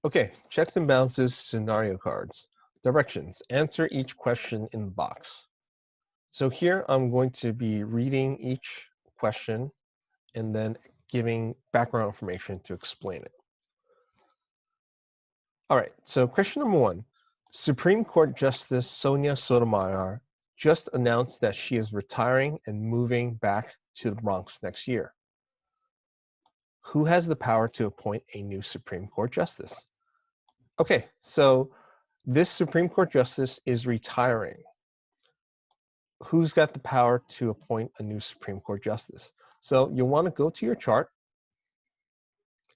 Okay, checks and balances, scenario cards. Directions. Answer each question in the box. So here I'm going to be reading each question and then giving background information to explain it. All right, so question number one. Supreme Court Justice Sonia Sotomayor just announced that she is retiring and moving back to the Bronx next year. Who has the power to appoint a new Supreme Court Justice? Okay, so this Supreme Court Justice is retiring. Who's got the power to appoint a new Supreme Court Justice? So you'll want to go to your chart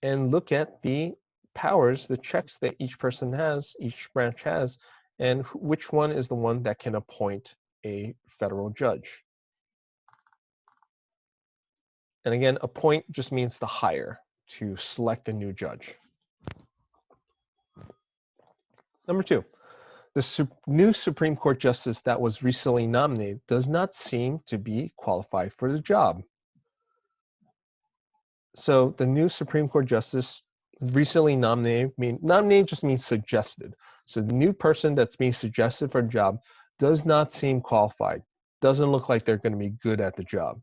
and look at the powers, the checks that each person has, each branch has, and which one is the one that can appoint a federal judge. And again, appoint just means to hire, to select a new judge. Number two, the new Supreme Court justice that was recently nominated does not seem to be qualified for the job. So the new Supreme Court justice recently nominated, nominated just means suggested. So the new person that's being suggested for a job does not seem qualified, doesn't look like they're going to be good at the job.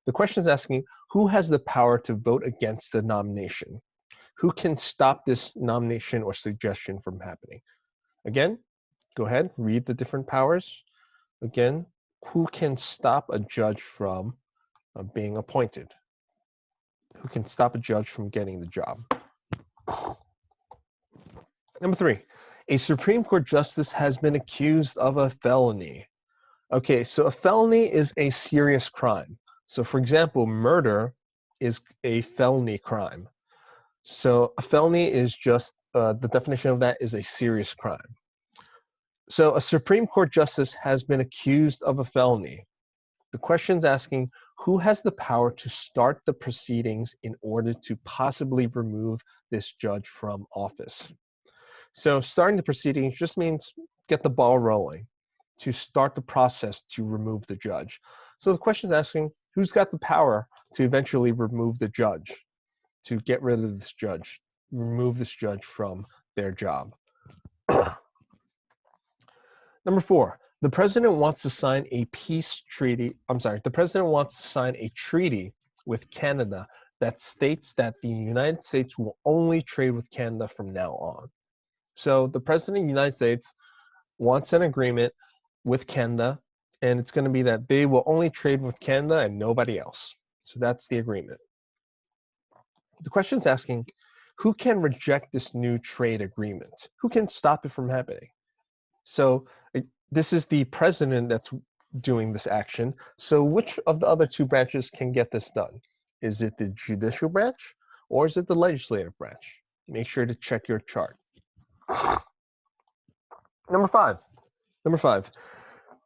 The question is asking, who has the power to vote against the nomination? Who can stop this nomination or suggestion from happening? Again, go ahead, read the different powers. Again, who can stop a judge from being appointed? Who can stop a judge from getting the job? Number three, a Supreme Court justice has been accused of a felony. Okay, so a felony is a serious crime. So for example, murder is a felony crime. So a felony is just, the definition of that is a serious crime. So a Supreme Court justice has been accused of a felony. The question is asking, who has the power to start the proceedings in order to possibly remove this judge from office? So starting the proceedings just means get the ball rolling, to start the process to remove the judge. So the question is asking, who's got the power to eventually remove the judge, to get rid of this judge, remove this judge from their job? Number four, the president wants to sign a peace treaty. The president wants to sign a treaty with Canada that states that the United States will only trade with Canada from now on. So the president of the United States wants an agreement with Canada, and it's going to be that they will only trade with Canada and nobody else. So that's the agreement. The question is asking, who can reject this new trade agreement? Who can stop it from happening? So this is the president that's doing this action. So which of the other two branches can get this done? Is it the judicial branch or is it the legislative branch? Make sure to check your chart. Number five,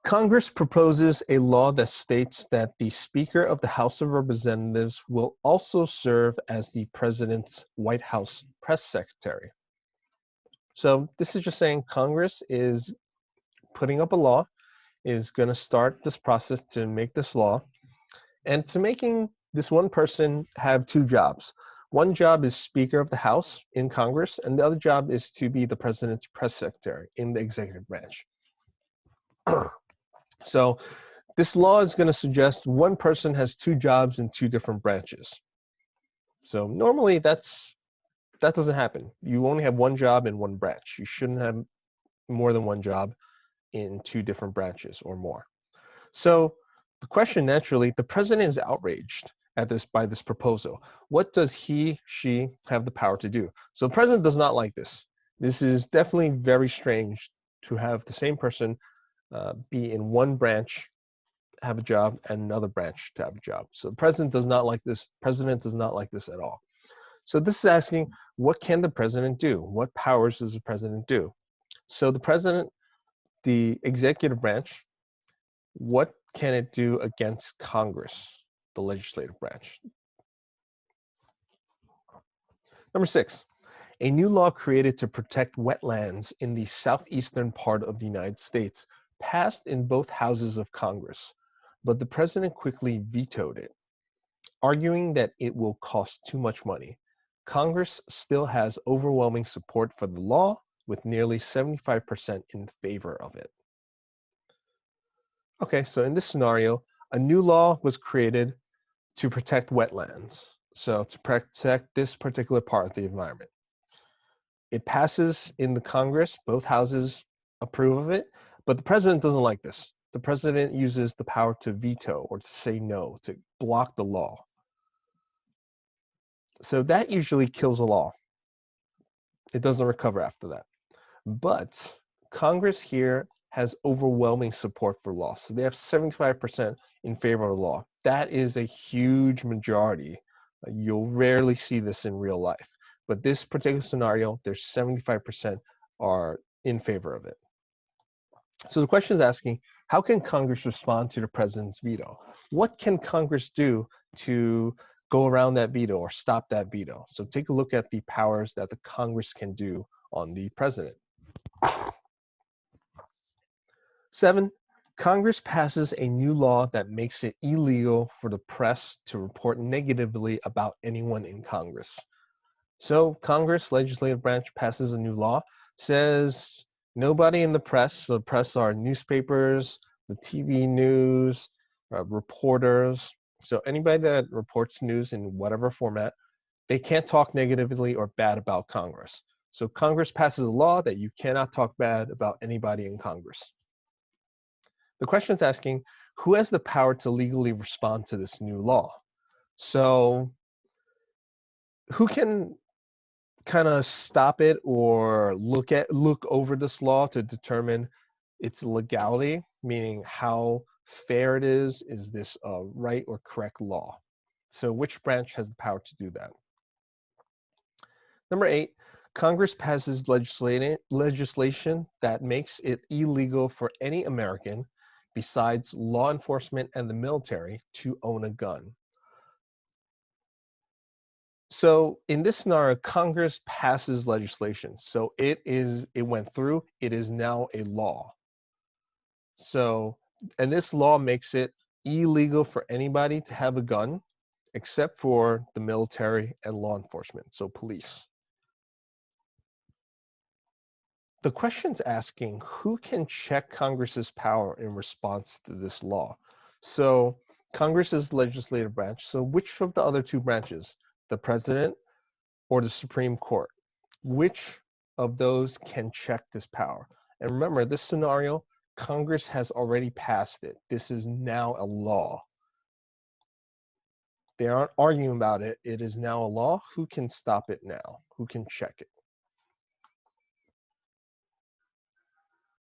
Congress proposes a law that states that the Speaker of the House of Representatives will also serve as the President's White House press secretary. So this is just saying Congress is putting up a law, is going to start this process to make this law, and to making this one person have two jobs. One job is Speaker of the House in Congress, and the other job is to be the President's press secretary in the executive branch. So this law is going to suggest one person has two jobs in two different branches. So normally that doesn't happen. You only have one job in one branch. You shouldn't have more than one job in two different branches or more. So the question naturally, the president is outraged at by this proposal. What does she have the power to do? So the president does not like this. This is definitely very strange to have the same person be in one branch, have a job, and another branch to have a job. So the president does not like this. President does not like this at all. So this is asking, what can the president do? What powers does the president do? So the president, the executive branch, what can it do against Congress, the legislative branch? Number six, a new law created to protect wetlands in the southeastern part of the United States passed in both houses of Congress, but the president quickly vetoed it, arguing that it will cost too much money. Congress still has overwhelming support for the law, with nearly 75% in favor of it. Okay, so in this scenario, a new law was created to protect wetlands. So to protect this particular part of the environment. It passes in the Congress, both houses approve of it, but the president doesn't like this. The president uses the power to veto or to say no, to block the law. So that usually kills a law. It doesn't recover after that. But Congress here has overwhelming support for law. So they have 75% in favor of the law. That is a huge majority. You'll rarely see this in real life. But this particular scenario, there's 75% are in favor of it. So the question is asking, how can Congress respond to the president's veto? What can Congress do to go around that veto or stop that veto? So take a look at the powers that the Congress can do on the president. 7, Congress passes a new law that makes it illegal for the press to report negatively about anyone in Congress. So Congress, legislative branch, passes a new law, says nobody in the press, the press are newspapers, the TV news, reporters, so anybody that reports news in whatever format, they can't talk negatively or bad about Congress. So Congress passes a law that you cannot talk bad about anybody in Congress. The question is asking, who has the power to legally respond to this new law? So who can kind of stop it or look over this law to determine its legality, meaning how fair it is this a right or correct law? So which branch has the power to do that? Number 8, Congress passes legislation that makes it illegal for any American besides law enforcement and the military to own a gun. So in this scenario, Congress passes legislation. So it went through, it is now a law. So, and this law makes it illegal for anybody to have a gun except for the military and law enforcement, so police. The question's asking, who can check Congress's power in response to this law? So Congress is the legislative branch. So which of the other two branches, the president or the Supreme Court, which of those can check this power? And remember, this scenario, Congress has already passed it. This is now a law. They aren't arguing about it. It is now a law. Who can stop it now? Who can check it?